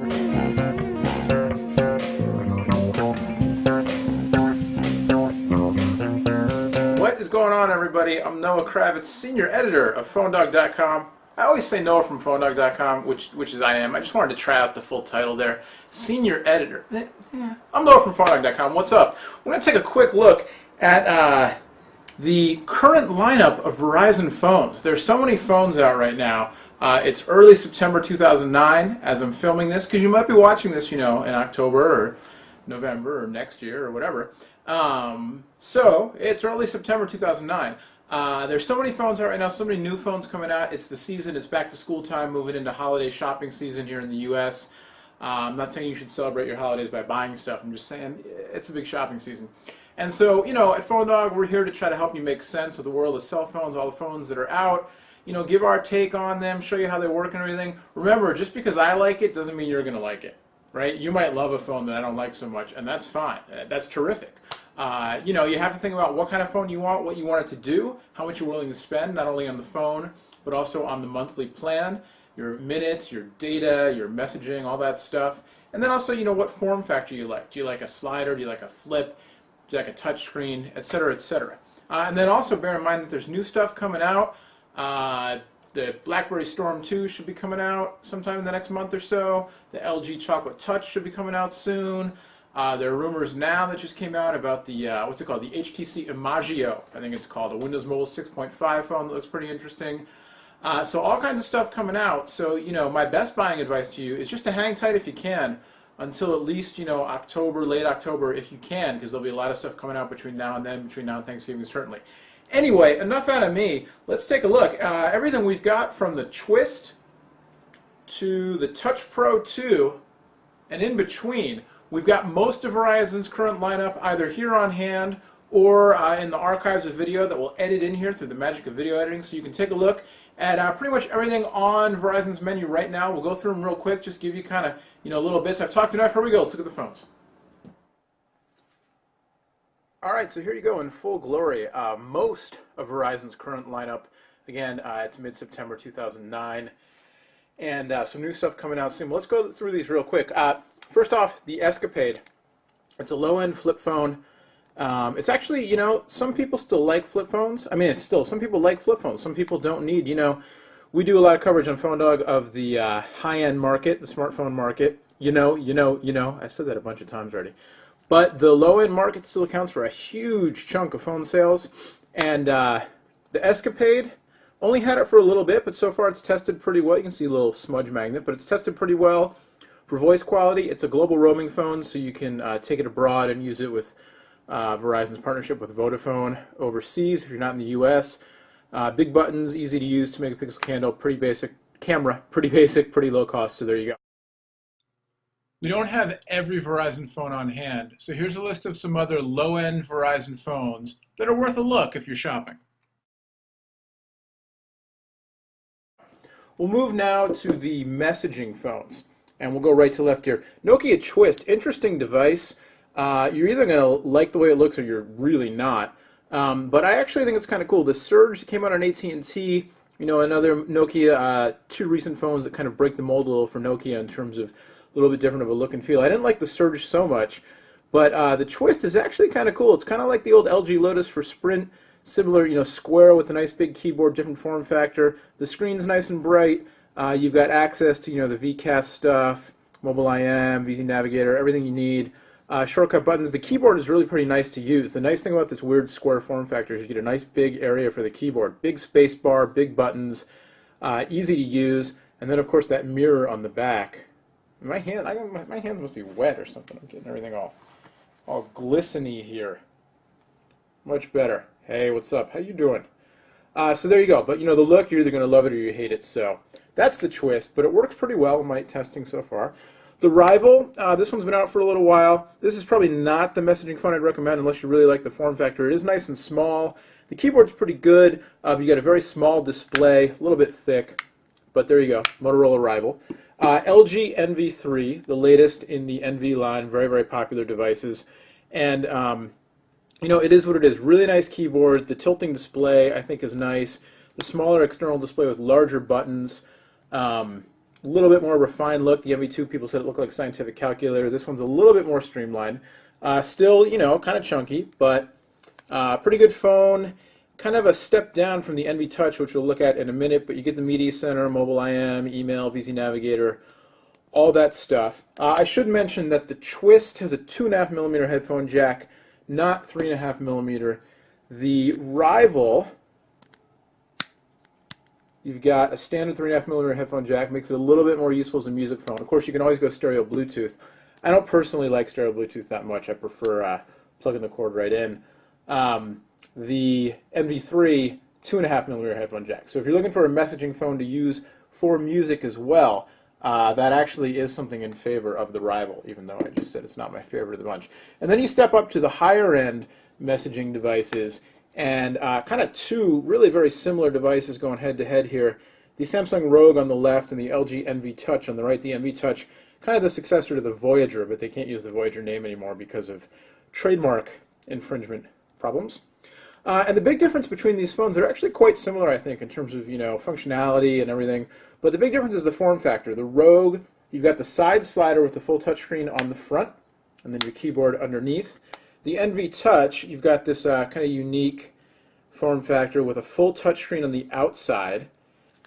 What is going on, everybody? I'm Noah Kravitz, senior editor of PhoneDog.com. I always say Noah from PhoneDog.com, which is I am. I just wanted to try out the full title there. Senior editor. I'm Noah from PhoneDog.com. What's up? We're going to take a quick look at the current lineup of Verizon phones. There's so many phones out right now. It's early September 2009 as I'm filming this, because you might be watching this, in October or November or next year or whatever. So it's early September 2009. There's so many phones out right now, so many new phones coming out. It's the season, it's back to school time, moving into holiday shopping season here in the US. I'm not saying you should celebrate your holidays by buying stuff. I'm just saying it's a big shopping season. And so, at PhoneDog, we're here to try to help you make sense of the world of cell phones, all the phones that are out. Give our take on them, show you how they work and everything. Remember, just because I like it doesn't mean you're going to like it, right? You might love a phone that I don't like so much, and that's fine. That's terrific. You have to think about what kind of phone you want, what you want it to do, how much you're willing to spend, not only on the phone, but also on the monthly plan, your minutes, your data, your messaging, all that stuff. And then also, what form factor you like. Do you like a slider? Do you like a flip? Do you like a touch screen, etc., etc.? And then also bear in mind that there's new stuff coming out. The BlackBerry Storm 2 should be coming out sometime in the next month or so. The LG Chocolate Touch should be coming out soon. There are rumors now that just came out about the, what's it called, the HTC Imagio, I think it's called, a Windows Mobile 6.5 phone that looks pretty interesting. So all kinds of stuff coming out. So, my best buying advice to you is just to hang tight if you can until at least, October, late October if you can, because there'll be a lot of stuff coming out between now and then, between now and Thanksgiving certainly. Anyway, enough out of me. Let's take a look. Everything we've got from the Twist to the Touch Pro 2 and in between. We've got most of Verizon's current lineup either here on hand or in the archives of video that we'll edit in here through the magic of video editing. So you can take a look at pretty much everything on Verizon's menu right now. We'll go through them real quick, just give you kind of, little bits. I've talked enough. Here we go. Let's look at the phones. All right, so here you go in full glory. Most of Verizon's current lineup. Again, it's mid-September 2009. And some new stuff coming out soon. Let's go through these real quick. First off, the Escapade. It's a low-end flip phone. It's actually, some people still like flip phones. I mean, some people like flip phones. Some people don't need, we do a lot of coverage on PhoneDog of the high-end market, the smartphone market. I said that a bunch of times already. But the low-end market still accounts for a huge chunk of phone sales. And the Escapade only had it for a little bit, but so far it's tested pretty well. You can see a little smudge magnet, but it's tested pretty well. For voice quality, it's a global roaming phone, so you can take it abroad and use it with Verizon's partnership with Vodafone overseas if you're not in the US. Big buttons, easy to use, 2 megapixel candle, pretty basic camera, pretty basic, pretty low cost, so there you go. We don't have every Verizon phone on hand, so here's a list of some other low-end Verizon phones that are worth a look if you're shopping. We'll move now to the messaging phones, and we'll go right to left here. Nokia Twist, interesting device. You're either going to like the way it looks or you're really not, but I actually think it's kind of cool. The Surge came out on AT&T, another Nokia, 2 recent phones that kind of break the mold a little for Nokia in terms of a little bit different of a look and feel. I didn't like the Surge so much, but the Twist is actually kind of cool. It's kind of like the old LG Lotus for Sprint, similar, square with a nice big keyboard, different form factor. The screen's nice and bright. You've got access to, the VCast stuff, Mobile IM, VZ Navigator, everything you need. Shortcut buttons. The keyboard is really pretty nice to use. The nice thing about this weird square form factor is you get a nice big area for the keyboard. Big space bar, big buttons, easy to use, and then of course that mirror on the back. My hands must be wet or something. I'm getting everything all glistening here. Much better. Hey, what's up? How you doing? So there you go. But the look, you're either going to love it or you hate it. So that's the Twist, but it works pretty well in my testing so far. The Rival, this one's been out for a little while. This is probably not the messaging phone I'd recommend unless you really like the form factor. It is nice and small. The keyboard's pretty good. You got a very small display, a little bit thick, but there you go, Motorola Rival. LG NV3, the latest in the NV line, very, very popular devices. And, it is what it is. Really nice keyboard. The tilting display, I think, is nice. The smaller external display with larger buttons. A little bit more refined look. The MV2, people said it looked like a scientific calculator. This one's a little bit more streamlined. Still, you know, kind of chunky, but pretty good phone. Kind of a step down from the Envy Touch, which we'll look at in a minute, but you get the Media Center, Mobile IM, email, VZ Navigator, all that stuff. I should mention that the Twist has a 2.5mm headphone jack, not 3.5mm. The Rival, you've got a standard 3.5mm headphone jack, makes it a little bit more useful as a music phone. Of course, you can always go stereo Bluetooth. I don't personally like stereo Bluetooth that much. I prefer plugging the cord right in. The MV3, 2.5mm headphone jack. So if you're looking for a messaging phone to use for music as well, that actually is something in favor of the Rival, even though I just said it's not my favorite of the bunch. And then you step up to the higher end messaging devices, and kind of two really very similar devices going head to head here. The Samsung Rogue on the left and the LG Envy Touch on the right. The Envy Touch, kind of the successor to the Voyager, but they can't use the Voyager name anymore because of trademark infringement problems. And the big difference between these phones, they're actually quite similar, I think, in terms of, you know, functionality and everything. But the big difference is the form factor. The Rogue, you've got the side slider with the full touchscreen on the front, and then your keyboard underneath. The Envy Touch, you've got this kind of unique form factor with a full touchscreen on the outside,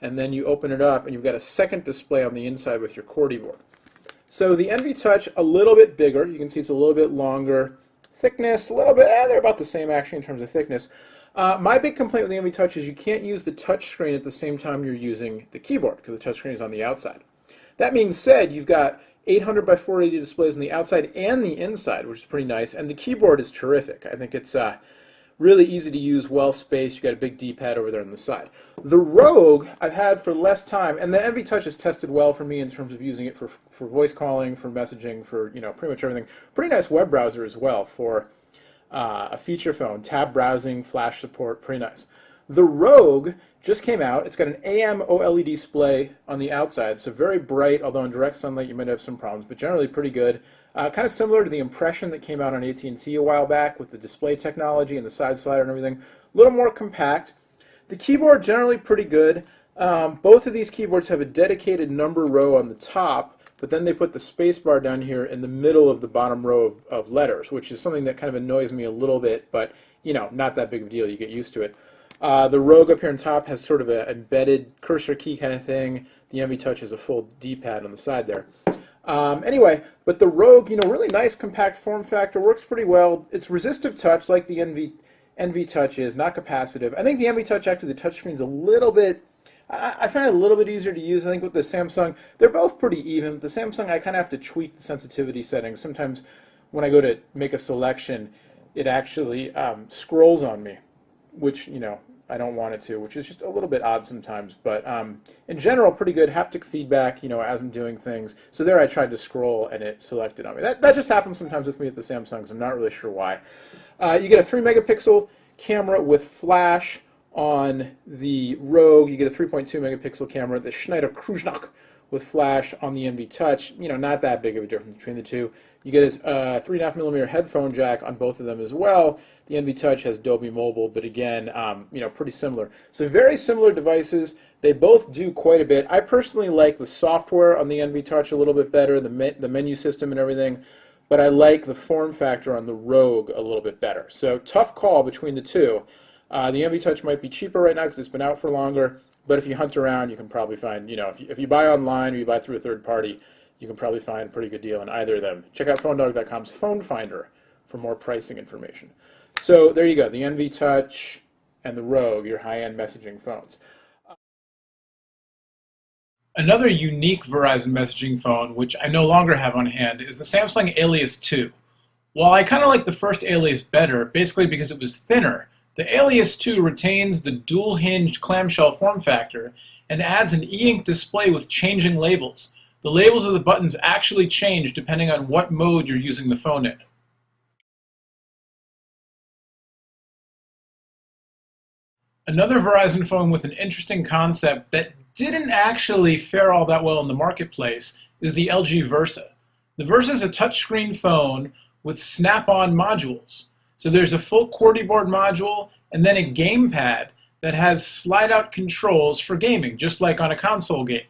and then you open it up, and you've got a second display on the inside with your QWERTY board. So the Envy Touch, a little bit bigger. You can see it's a little bit longer. Thickness, a little bit, they're about the same actually in terms of thickness. My big complaint with the Envy Touch is you can't use the touch screen at the same time you're using the keyboard because the touch screen is on the outside. That being said, you've got 800 by 480 displays on the outside and the inside, which is pretty nice, and the keyboard is terrific. I think it's really easy to use, well spaced. You've got a big D-pad over there on the side. The Rogue I've had for less time, and the Envy Touch has tested well for me in terms of using it for voice calling, for messaging, for, you know, pretty much everything. Pretty nice web browser as well for a feature phone. Tab browsing, flash support, pretty nice. The Rogue just came out. It's got an AM OLED display on the outside, so very bright, although in direct sunlight you might have some problems, but generally pretty good. Kind of similar to the Impression that came out on AT&T a while back with the display technology and the side slider and everything. A little more compact. The keyboard generally pretty good. Both of these keyboards have a dedicated number row on the top, but then they put the space bar down here in the middle of the bottom row of letters, which is something that kind of annoys me a little bit, but, you know, not that big of a deal. You get used to it. The Rogue up here on top has sort of an embedded cursor key kind of thing. The Envy Touch has a full D-pad on the side there. Anyway, but the Rogue, you know, really nice compact form factor, works pretty well. It's resistive touch like the Envy Touch is, not capacitive. I think the Envy Touch, actually, the touchscreen's a little bit, I find it a little bit easier to use. I think with the Samsung, they're both pretty even. The Samsung, I kind of have to tweak the sensitivity settings. Sometimes when I go to make a selection, it actually scrolls on me, which, you know, I don't want it to, which is just a little bit odd sometimes. But in general, pretty good haptic feedback, you know, as I'm doing things. So there I tried to scroll and it selected on me. That just happens sometimes with me at the Samsungs. I'm not really sure why. You get a 3-megapixel camera with flash on the Rogue. You get a 3.2-megapixel camera, the Schneider Kreuznach, with flash on the Envy Touch. You know, not that big of a difference between the two. You get a 3.5mm headphone jack on both of them as well. The Envy Touch has Dolby Mobile, but again, you know, pretty similar. So very similar devices. They both do quite a bit. I personally like the software on the Envy Touch a little bit better, the menu system and everything, but I like the form factor on the Rogue a little bit better. So tough call between the two. The Envy Touch might be cheaper right now because it's been out for longer, but if you hunt around, you can probably find, you know, if you buy online or you buy through a third party, you can probably find a pretty good deal on either of them. Check out PhoneDog.com's Phone Finder for more pricing information. So there you go, the Envy Touch and the Rogue, your high-end messaging phones. Another unique Verizon messaging phone, which I no longer have on hand, is the Samsung Alias 2. While I kind of like the first Alias better, basically because it was thinner, the Alias 2 retains the dual-hinged clamshell form factor and adds an e-ink display with changing labels. The labels of the buttons actually change depending on what mode you're using the phone in. Another Verizon phone with an interesting concept that didn't actually fare all that well in the marketplace is the LG Versa. The Versa is a touchscreen phone with snap-on modules. So there's a full QWERTY board module and then a gamepad that has slide-out controls for gaming, just like on a console game.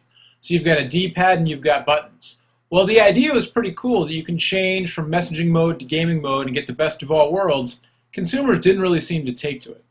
So you've got a D-pad and you've got buttons. Well, the idea was pretty cool that you can change from messaging mode to gaming mode and get the best of all worlds. Consumers didn't really seem to take to it.